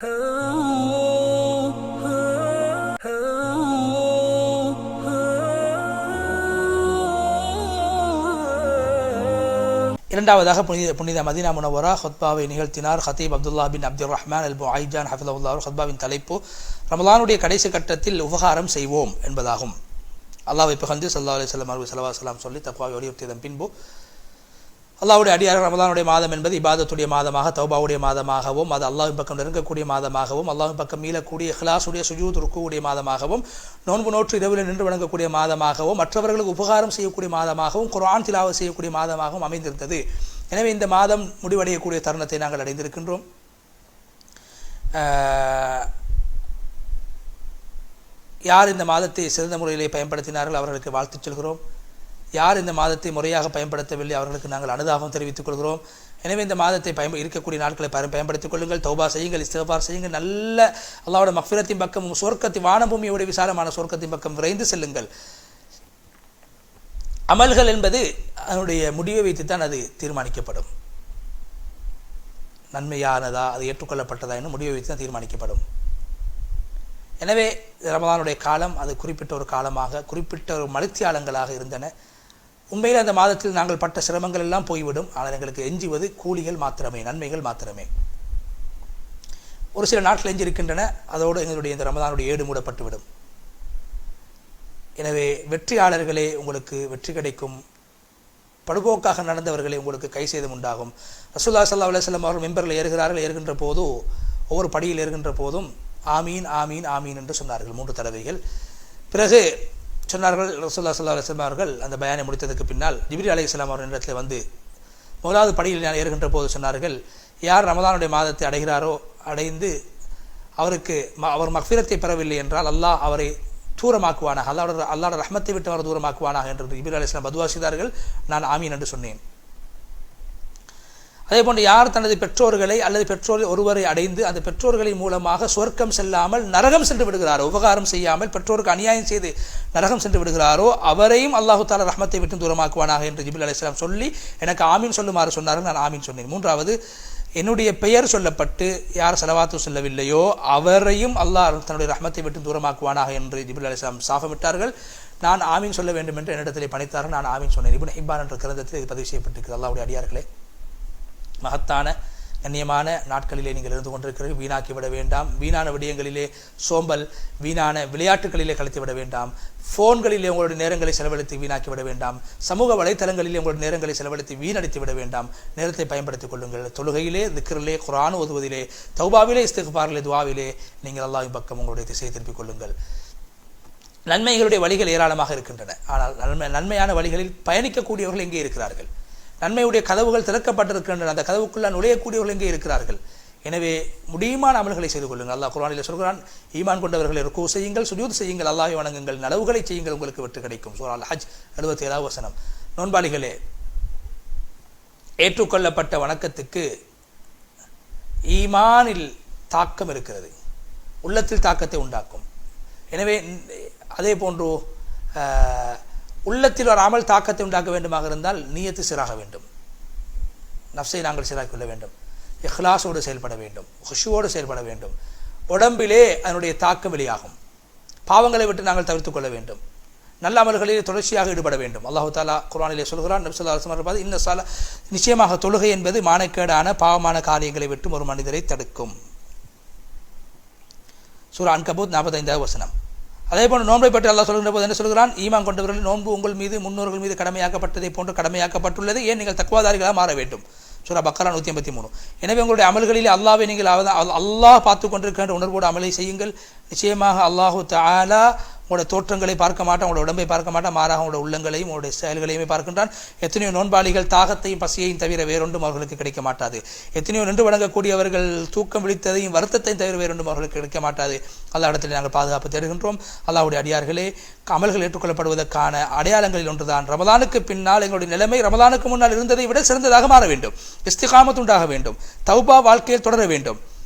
இரண்டாவதாக புனித மதீனா முனவரா ஹுத்பாவை நிகழ்த்தினார் ஹத்தீப் அப்துல்லா பின் அப்துல் ரஹ்மான் அல் புஐஜான் ஹஃபிதஹுல்லாஹ். ஹுத்பாவின் தலைப்பு ரமலானுடைய கடைசி கட்டத்தில் உபகாரம் செய்வோம் என்பதாகும். அல்லாஹ்வை புகழ்ந்து ஸல்லல்லாஹு அலைஹி வஸல்லம் அவர்கள் ஸலவாத் ஸலாம் சொல்லி தக்வாவை வலியுறுத்தியதன் பின்பு அல்லாஹ்வுடைய அடியார்கள் ரமலானுடைய மாதம் என்பது இபாதத்துடைய மாதமாக, தௌபாவுடைய மாதமாகவும், அது அல்லாஹ்வின் பக்கம் நெருங்கக்கூடிய மாதமாகவும், அல்லாஹ்வின் பக்கம் மீளக்கூடிய இஹ்லாஸுடைய சுஜூத் ருக்குவுடைய மாதமாகவும், நோன்பு நோற்று இரவில் நின்று வணங்கக்கூடிய மாதமாகவும், மற்றவர்களுக்கு உபகாரம் செய்யக்கூடிய மாதமாகவும், குர்ஆன் திலாவத் செய்யக்கூடிய மாதமாகவும் அமைந்திருந்தது. எனவே இந்த மாதம் முடிவடையக்கூடிய தருணத்தை நாங்கள் அடைந்திருக்கின்றோம். யார் இந்த மாதத்தை சிறந்த முறையிலே பயன்படுத்தினார்கள் அவர்களுக்கு வாழ்த்துச் சொல்கிறோம். யார் இந்த மாதத்தை முறையாக பயன்படுத்தவில்லை அவர்களுக்கு நாங்கள் அனுதாபம் தெரிவித்துக் கொள்கிறோம். எனவே இந்த மாதத்தை இருக்கக்கூடிய நாட்களை பயன்படுத்திக் கொள்ளுங்கள். தௌபா செய்யுங்கள், இஸ்திக்ஃபார் செய்யுங்கள். நல்ல அல்லாஹ்வுடைய மக்ஃபிரத்தின் பக்கம், சுவர்க்கத்தின் வானபூமியோட விசாலமான சுவர்க்கத்தின் பக்கம் விரைந்து செல்லுங்கள். அமல்கள் என்பது அதனுடைய முடிவை வைத்துத்தான் அது தீர்மானிக்கப்படும். நன்மையானதா, அது ஏற்றுக்கொள்ளப்பட்டதா என்று முடிவை வைத்து தான் தீர்மானிக்கப்படும். எனவே ரமலானுடைய காலம் அது குறிப்பிட்ட ஒரு காலமாக, குறிப்பிட்ட ஒரு மணித்தியாலங்களாக இருந்தன. உண்மையில் அந்த மாதத்தில் நாங்கள் பட்ட சிரமங்கள் எல்லாம் போய்விடும். ஆனால் எங்களுக்கு எஞ்சுவது கூலிகள் மாத்திரமே, நன்மைகள் மாத்திரமே. ஒரு சில நாட்கள் எஞ்சிருக்கின்றன. அதோடு எங்களுடைய இந்த ரமலானுடைய ஏடு மூடப்பட்டுவிடும். எனவே வெற்றியாளர்களே உங்களுக்கு வெற்றி கிடைக்கும், படுபோக்காக நடந்தவர்களே உங்களுக்கு கை சேதம் உண்டாகும். ரசூலுல்லாஹி ஸல்லல்லாஹு அலைஹி வஸல்லம் அவர்கள் மெம்பரில் ஏறுகிறார்கள். ஏறுகின்ற போது ஒவ்வொரு படியில் ஏறுகின்ற போதும் ஆமீன் ஆமீன் ஆமீன் என்று சொன்னார்கள் 3 தடவைகள். பிறகு சொன்னார்கள் ரசூலுல்லாஹி ஸல்லல்லாஹு அலைஹி வஸல்லம் அவர்கள் அந்த பயானை முடித்ததுக்கு பின்னால் ஜிப்ரீல் அலைஹிஸ்ஸலாம் அவர்கள் இடத்துல வந்து முதலாவது படியில் ஏறுகின்ற போது சொன்னார்கள், யார் ரமலானுடைய மாதத்தை அடைகிறாரோ, அடைந்து அவர் மக்ஃபிரத்தை பெறவில்லை என்றால் அல்லாஹ் அவரை தூரமாக்குவானாக, அல்லாஹ்வுடைய ரஹ்மத்தை விட்டு அவர் தூரமாக்குவானாக என்று ஜிப்ரீல் அலைஹிஸ்ஸலாம் பதுவா செய்தார்கள். நான் ஆமீன் என்று சொன்னேன். அதே போன்று யார் தனது பெற்றோர்களை அல்லது பெற்றோர் ஒருவரை அடைந்து அந்த பெற்றோர்களின் மூலமாக சொர்க்கம் செல்லாமல் நரகம் சென்று விடுகிறாரோ, உபகாரம் செய்யாமல் பெற்றோருக்கு அநியாயம் செய்து நரகம் சென்று விடுகிறாரோ, அவரையும் அல்லாஹு தஆலா ரஹ்மத்தை விட்டு தூரமாக்குவானாக என்று ஜிப்ரீல் அலைஹிஸ்ஸலாம் சொல்லி எனக்கு ஆமீன் சொல்லுமாறு சொன்னார்கள். நான் ஆமீன் சொன்னேன். மூன்றாவது, என்னுடைய பெயர் சொல்லப்பட்டு யார் ஸலவாத்து சொல்லவில்லையோ அவரையும் அல்லாஹ் தன்னுடைய ரஹ்மத்தை விட்டு தூரமாக்குவானாக என்று ஜிப்ரீல் அலைஹிஸ்ஸலாம் சாபமிட்டார்கள். நான் ஆமீன் சொல்ல வேண்டும் என்று என்னிடத்திலே பணித்தார்கள். நான் ஆமீன் சொன்னேன். இப்னு ஹிப்பான் என்ற கிரந்தத்தில் இது பதிவு செய்யப்பட்டிருக்கிறது. அல்லாஹ்வுடைய அடியார்களே, மகத்தான கண்ணியமான நாட்களிலே நீங்கள் இருந்து கொண்டிருக்கிறீர்கள். வீணாக்கிவிட வேண்டாம். வீணான விடயங்களிலே, சோம்பல், வீணான விளையாட்டுகளிலே கழித்துவிட வேண்டாம். ஃபோன்களிலே உங்களுடைய நேரங்களை செலவழித்து வீணாக்கிவிட வேண்டாம். சமூக வலைத்தளங்களிலே உங்களுடைய நேரங்களை செலவழித்து வீணடித்து விட வேண்டாம். நேரத்தை பயன்படுத்திக் கொள்ளுங்கள். தொழுகையிலே, திக்ரிலே, குர்ஆன் ஓதுவதிலே, தௌபாவிலே, இஸ்திக்ஃபாரிலே, துஆவிலே நீங்கள் அல்லாஹ்வின் பக்கம் உங்களுடைய திசையை திருப்பிக் கொள்ளுங்கள். நன்மைகளுடைய வழிகள் ஏராளமாக இருக்கின்றன. ஆனால் நன்மையான வழிகளில் பயணிக்கக்கூடியவர்கள் எங்கே இருக்கிறார்கள்? நன்மையுடைய கதவுகள் திறக்கப்பட்டிருக்கின்றன. அந்த கதவுக்குள்ள நுழையக்கூடியவர்கள் எங்கே இருக்கிறார்கள்? எனவே முடியுமான அமல்களை செய்து கொள்ளுங்கள். அல்லாஹ் குர்ஆனிலே சொல்கிறான், ஈமான் கொண்டவர்களை ருக்கு செய்யுங்கள், சுஜூத் செய்யுங்கள், அல்லாஹ்வை வணங்குங்கள், நலவுகளை செய்யுங்கள், உங்களுக்கு வெற்றி கிடைக்கும். சூரா அல் ஹஜ் 77வது வசனம். நோன்பாளிகளே, ஏற்றுக்கொள்ளப்பட்ட வணக்கத்துக்கு ஈமானில் தாக்கம் இருக்கிறது, உள்ளத்தில் தாக்கத்தை உண்டாக்கும். எனவே அதே போன்று உள்ளத்தில் ஒரு அமல் தாக்கத்தை உண்டாக்க வேண்டுமாக இருந்தால் நியத்து சீராக வேண்டும். நஃப்ஸை நாங்கள் சீராக்கிக் கொள்ள வேண்டும். இஹ்லாஸோடு செயல்பட வேண்டும். ஹுஷுவோடு செயல்பட வேண்டும். உடம்பிலே அதனுடைய தாக்கம் வெளியாகும். பாவங்களை விட்டு நாங்கள் தவிர்த்து கொள்ள வேண்டும். நல்ல அமல்களிலே தொடர்ச்சியாக ஈடுபட வேண்டும். அல்லாஹு தஆலா குர்ஆனிலே சொல்கிறான், நபி ஸல்லல்லாஹு அலைஹி வஸல்லம் இன்ன ஸலா, நிச்சயமாக தொழுகை என்பது மானக்கேடான பாவமான காரியங்களை விட்டு ஒரு மனிதரை தடுக்கும். சூரா அன்கபூத் 45வது வசனம். அதே போன்று நோன்பை பற்றி அல்லாஹ் சொல்கின்ற போது என்ன சொல்கிறான்? ஈமான் கொண்டவர்கள் நோன்பு உங்கள் மீது முன்னோர்கள் மீது கடமையாக்கப்பட்டதை போன்று கடமையாக்கப்பட்டுள்ளது, ஏன் நீங்கள் தக்வாதாரிகளாக மாற வேண்டும். சூரா பக்கரா 183. எனவே உங்களுடைய அமல்களிலே அல்லாஹ்வை நீங்கள் அல்லாஹ் பார்த்து கொண்டிருக்கின்ற உணர்வோடு அமலை செய்யுங்கள். நிச்சயமாக அல்லாஹு தஆலா உங்களுடைய தோற்றங்களை பார்க்க மாட்டான், உங்களுடைய உடம்பை பார்க்க மாட்டான், மாறாக உங்களுடைய உள்ளங்களையும் உங்களுடைய செயல்களையுமே பார்க்கின்றான். எத்தனையோ நோன்பாளிகள் தாகத்தையும் பசியையும் தவிர வேறொன்றும் அவர்களுக்கு கிடைக்க மாட்டாது. எத்தனையோ நின்று வணங்கக்கூடியவர்கள் தூக்கம் விழித்ததையும் வருத்தத்தையும் தவிர வேறொன்றும் அவர்களுக்கு கிடைக்க மாட்டாது. அல்லாஹ் இடத்தில் நாங்கள் பாதுகாப்பு தேடுகின்றோம். அல்லாஹ்வுடைய அடியார்களே, அமல்கள் ஏற்றுக்கொள்ளப்படுவதற்கான அடையாளங்களில் ஒன்றுதான் ரமலானுக்கு பின்னால் எங்களுடைய நிலைமை ரமலானுக்கு முன்னால் இருந்ததை விட சிறந்ததாக மாற வேண்டும். இஸ்திகாமத் உண்டாக வேண்டும். தௌபா வாழ்க்கையில் தொடர வேண்டும்.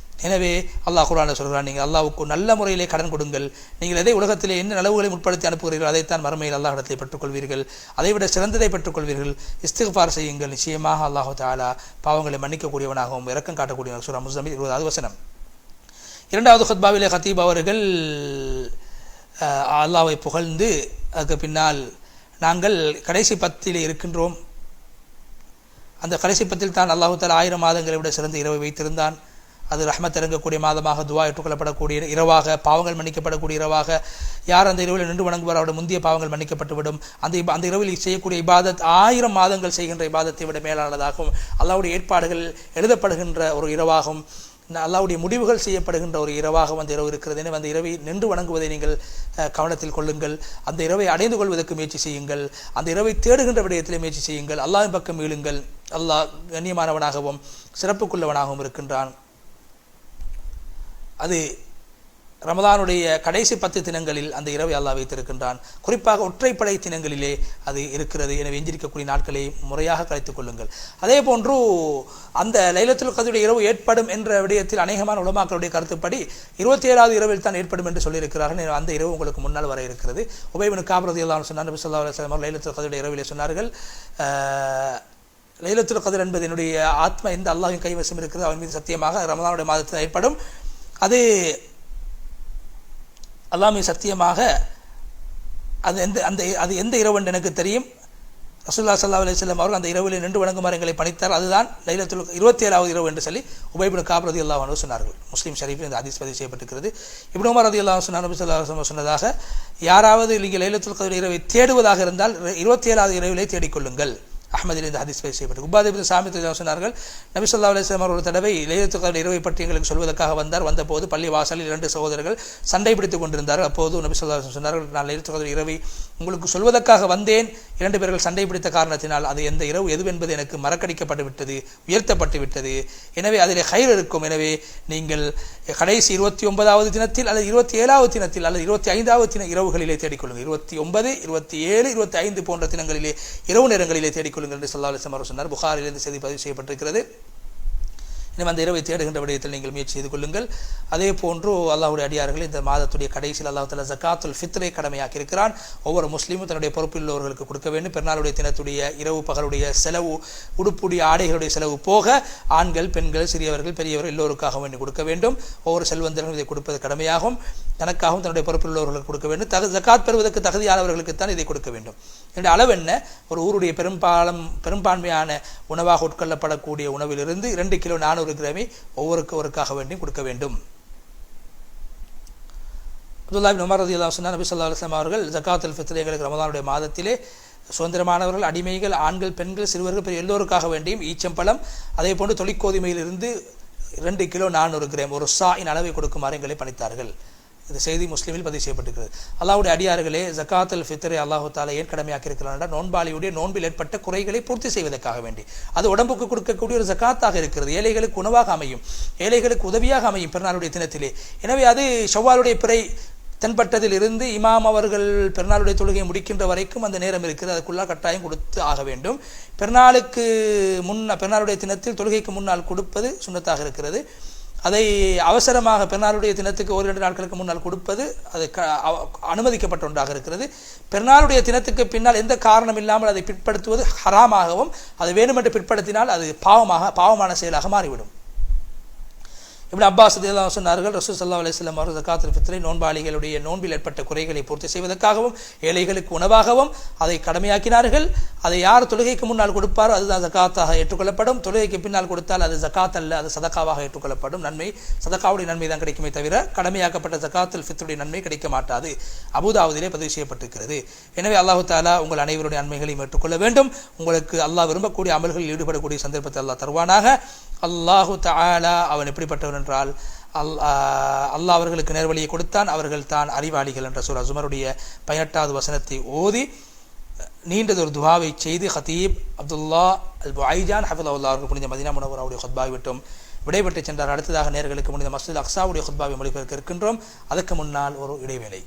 எனவே அல்லாஹ் குர்ஆனில் சொல்கிறான், நீங்கள் அல்லாஹ்வுக்கு நல்ல முறையிலே கடன் கொடுங்கள். நீங்கள் எதை உலகத்திலே என்ன நலவுகளை முற்படுத்தி அனுப்புகிறீர்கள் அதைத்தான் மறுமையில் அல்லாஹ் இடத்தை பெற்றுக்கொள்வீர்கள். அதைவிட சிறந்ததை பெற்றுக்கொள்வீர்கள். இஸ்திக்ஃபார் செய்யுங்கள். நிச்சயமாக அல்லாஹு தஆலா பாவங்களை மன்னிக்கக்கூடியவனாகவும் இரக்கம் காட்டக்கூடியவனாகவும். சூரா முஸம்மில் 20வது வசனம். இரண்டாவது ஹுத்பாவிலே கத்தீப் அவர்கள் அல்லாஹ்வை புகழ்ந்து அதுக்கு பின்னால் நாங்கள் கடைசி பத்திலே இருக்கின்றோம், அந்த கடைசி பத்தில் தான் அல்லாஹு தஆலா 1000 மாதங்களை விட சிறந்த இரவை வைத்திருந்தான். அது ரஹ்மத் இறங்கக்கூடிய மாதமாக, துவா ஏற்றுக்கொள்ளப்படக்கூடிய இரவாக, பாவங்கள் மன்னிக்கப்படக்கூடிய இரவாக, யார் அந்த இரவில் நின்று வணங்குவார் அவருடைய முந்தைய பாவங்கள் மன்னிக்கப்பட்டுவிடும். அந்த இரவில் செய்யக்கூடிய இபாதத் 1000 மாதங்கள் செய்கின்ற இபாதத்தை விட மேலானதாகவும், அல்லாஹ்வுடைய ஏற்பாடுகள் எழுதப்படுகின்ற ஒரு இரவாகும், அல்லாஹ்வுடைய முடிவுகள் செய்யப்படுகின்ற ஒரு இரவாகவும் அந்த இரவு இருக்கிறது. எனவே அந்த இரவை நின்று வணங்குவதை நீங்கள் கவனத்தில் கொள்ளுங்கள். அந்த இரவை அடைந்து கொள்வதற்கு முயற்சி செய்யுங்கள். அந்த இரவை தேடுகின்ற விடயத்திலே முயற்சி செய்யுங்கள். அல்லாஹ்வின் பக்கம் மீளுங்கள். அல்லாஹ் கண்ணியமானவனாகவும் சிறப்புக்குள்ளவனாகவும் இருக்கின்றான். அது ரமதானுடைய கடைசி 10 தினங்களில் அந்த இரவை அல்லாஹ் வைத்திருக்கின்றான். குறிப்பாக ஒற்றைப்படை தினங்களிலே அது இருக்கிறது. எனவே எஞ்சிருக்கக்கூடிய நாட்களை முறையாக கழித்துக் கொள்ளுங்கள். அதே போன்று அந்த லைலத்துல் கத்ருடைய இரவு ஏற்படும் என்ற விடயத்தில் அநேகமான உலமாக்களுடைய கருத்துப்படி 27வது இரவில் தான் ஏற்படும் என்று சொல்லியிருக்கிறார்கள். அந்த இரவு உங்களுக்கு முன்னால் வர இருக்கிறது. உபை இப்னு கஅப் ரலியல்லாஹு அன்ஹு சொன்னார், நபி ஸல்லல்லாஹு அலைஹி வஸல்லம் லைலத்துல் கத்ருடைய இரவிலே சொன்னார்கள், லைலத்துல் கத்ர் என்பது என்னுடைய ஆத்மா எந்த அல்லாஹ்வின் கைவசம் இருக்கிறது அவன் மீது சத்தியமாக ரமதானுடைய மாதத்தில் ஏற்படும். அது அல்லாஹ் மீது சத்தியமாக அது எந்த இரவு என்று எனக்கு தெரியும். ரசூலுல்லாஹி ஸல்லல்லாஹு அலைஹி வஸல்லம் அவர்கள் அந்த இரவிலே நின்று வணங்குமாறு எங்களை பணித்தார். அதுதான் லைலத்துல் 27வது இரவு என்று சொல்லி உபை இப்னு கஅப் ரலியல்லாஹு அன்ஹு சொன்னார்கள். முஸ்லிம் ஷரீஃபில் இந்த ஹதீஸ் பதிவு செய்யப்பட்டிருக்கிறது. இப்னு உமர் ரலியல்லாஹு அன்ஹு நபி ஸல்லல்லாஹு அலைஹி வஸல்லம் சொன்னதாக, யாராவது நீங்கள் லைலத்துல் கத்ர் இரவை தேடுவதாக இருந்தால் 27வது இரவிலே தேடிக்கொள்ளுங்கள். அஹ்மதில் இந்த ஹதீஸ் பதிவு செய்யப்பட்டது. உபாத் இப்னு சாமித் சொன்னார்கள், நபி ஸல்லல்லாஹு அலைஹி வஸல்லம் ஒரு தடவை லைலத்துல் கத்ர் இரவை பற்றி எங்களுக்கு சொல்வதற்காக வந்தார். வந்தபோது பள்ளி வாசலில் 2 சகோதரர்கள் சண்டை பிடித்துக் கொண்டிருந்தார்கள். அப்போது நபி ஸல்லல்லாஹு அலைஹி வஸல்லம் சொன்னார்கள், நான் லைலத்துல் கத்ர் இரவை உங்களுக்கு சொல்வதற்காக வந்தேன். 2 பேர்கள் சண்டை பிடித்த காரணத்தினால் அது எந்த இரவு எதுவென்பது எனக்கு மறக்கடிக்கப்பட்டு விட்டது, உயர்த்தப்பட்டு விட்டது. எனவே அதிலே கைர் இருக்கும். எனவே நீங்கள் கடைசி 29வது தினத்தில் அல்லது 27வது தினத்தில் அல்லது 25வது இரவுகளிலே தேடிக்கொள்ளுங்கள். 29, 27, 25 போன்ற தினங்களிலே இரவு நேரங்களிலே தேடிக்கொள்ளுங்கள் என்று ஸல்லல்லாஹு அலைஹி வஸல்லம் சொன்னார். புகாரிலிருந்து செய்தி பதிவு செய்யப்பட்டிருக்கிறது. எனவே அந்த இரவை தேடுகின்ற விடயத்தில் நீங்கள் முயற்சி செய்து கொள்ளுங்கள். அதே போன்று அல்லாஹ்வுடைய அடியார்கள் இந்த மாதத்துடைய கடைசியில் அல்லாஹ் தஆலா ஜகாத்துல் ஃபித்ரை கடமையாக்கி இருக்கிறான். ஒவ்வொரு முஸ்லீமும் தன்னுடைய பொறுப்பில் உள்ளவர்களுக்கு கொடுக்க வேண்டும். பெருநாளுடைய தினத்துடைய இரவு பகலுடைய செலவு, உடுப்புடைய ஆடைகளுடைய செலவு போக ஆண்கள், பெண்கள், சிறியவர்கள், பெரியவர்கள் எல்லோருக்காக வேண்டி கொடுக்க வேண்டும். ஒவ்வொரு செல்வந்தர்களும் இதை கொடுப்பது கடமையாகும். தனக்காகவும் தன்னுடைய பொறுப்பில் உள்ளவர்களுக்கு கொடுக்க வேண்டும். ஜகாத் பெறுவதற்கு தகுதியானவர்களுக்குத்தான் இதை கொடுக்க வேண்டும். என்னுடைய அளவு என்ன? ஒரு ஊருடைய பெரும்பான்மையான உணவாக உட்கொள்ளப்படக்கூடிய உணவிலிருந்து 2 கிலோ 400 கிராமை ஒவ்வொருக்காக வேண்டி கொடுக்க வேண்டும். அப்துல்லாஹ் இப்னு உமர் ரலியல்லாஹு அன்ஹு நபி ஸல்லல்லாஹு அலைஹி வஸல்லம் அவர்கள் ஜகாத்துல் ஃபித்ர் எங்களுக்கு ரமதானுடைய மாதத்திலே சுதந்திரமானவர்கள், அடிமைகள், ஆண்கள், பெண்கள், சிறுவர்கள், பெரிய எல்லோருக்காக வேண்டியும் ஈச்சம்பழம், அதே போன்று தொழிற்கோதுமையிலிருந்து 2 கிலோ 400 கிராம் ஒரு சாயின் அளவை கொடுக்குமாறு எங்களை பணித்தார்கள். இந்த செய்தி முஸ்லிமில் பதிவு செய்யப்பட்டிருக்கிறது. அல்லாஹ்வுடைய அடியார்களே, ஜகாத்துல் ஃபித்ரை அல்லாஹு தஆலா ஏன் கடமையாக்கி இருக்கிறார்? நோன்பாளியுடைய நோன்பில் ஏற்பட்ட குறைகளை பூர்த்தி செய்வதற்காக வேண்டி. அது உடம்புக்கு கொடுக்கக்கூடிய ஒரு ஜகாத்தாக இருக்கிறது. ஏழைகளுக்கு உணவாக அமையும், ஏழைகளுக்கு உதவியாக அமையும் பெருநாளுடைய தினத்திலே. எனவே அது ஷவ்வாலுடைய பிறை தென்பட்டதில் இருந்து இமாம் அவர்கள் பெருநாளுடைய தொழுகையை முடிக்கின்ற வரைக்கும் அந்த நேரம் இருக்கிறது. அதுக்குள்ளாக கட்டாயம் கொடுத்து ஆக வேண்டும். பெருநாளுடைய தினத்தில் தொழுகைக்கு முன்னால் கொடுப்பது சுன்னத்தாக இருக்கிறது. அதை அவசரமாக பெருநாளுடைய தினத்துக்கு 1-2 நாட்களுக்கு முன்னால் கொடுப்பது அது அனுமதிக்கப்பட்ட ஒன்றாக இருக்கிறது. பெருநாளுடைய தினத்துக்கு பின்னால் எந்த காரணம் இல்லாமல் அதை பிற்படுத்துவது ஹராமாகவும், அது வேண்டுமென்று பிற்படுத்தினால் அது பாவமான செயலாக மாறிவிடும். இப்னு அப்பாஸ் ரலியல்லாஹு அன்ஹு சொன்னார்கள், ரசூல் ஸல்லல்லாஹு அலைஹி வஸல்லம் அவர்கள் ஜகாத்துல் ஃபித்ரை நோன்பாளிகளுடைய நோன்பில் ஏற்பட்ட குறைகளை பூர்த்தி செய்வதற்காகவும் ஏழைகளுக்கு உணவாகவும் அதை கடமையாக்கினார்கள். அதை யார் தொழுகைக்கு முன்னால் கொடுப்பாரோ அதுதான் ஜகாத்தாக ஏற்றுக்கொள்ளப்படும். தொழுகைக்கு பின்னால் கொடுத்தால் அது ஜகாத் அல்ல, அது சதகாவாக ஏற்றுக்கொள்ளப்படும். நன்மை சதகாவுடைய நன்மை தான் கிடைக்குமே தவிர கடமையாக்கப்பட்ட ஜகாத்துல் ஃபித்ருடைய நன்மை கிடைக்க மாட்டாது. அபூதாவுதிலே பதிவு செய்யப்பட்டிருக்கிறது. எனவே அல்லாஹு தஆலா உங்கள் அனைவருடைய நன்மைகளையும் ஏற்றுக்கொள்ள வேண்டும். உங்களுக்கு அல்லாஹ் விரும்பக்கூடிய அமல்களில் ஈடுபடக்கூடிய சந்தர்ப்பத்தை அல்லாஹ் தருவானாக. அல்லாஹு தஆலா அவன் எப்படிப்பட்டவன் என்றால், அல்லாஹ் அவர்களுக்கு நேர்வழியை கொடுத்தான், அவர்கள் தான் அறிவாளிகள் என்ற சூரா ஜுமருடைய 18வது வசனத்தை ஓதி நீண்டதொரு துஆவை செய்து ஹதீப் அப்துல்லா அல் புஐஜான் ஹஃபிதஹுல்லாஹ் அவர்கள் புனித மதீனா முனவ்வராவுடைய குத்பாவை விட்டும் விடைபெற்று சென்றார். அடுத்ததாக நேர்களுக்கு புனித மஸ்ஜித் அக்ஸாவுடைய குத்பாவை மொழிபெயர்க்க இருக்கின்றோம். அதற்கு முன்னால் ஒரு இடைவேளை.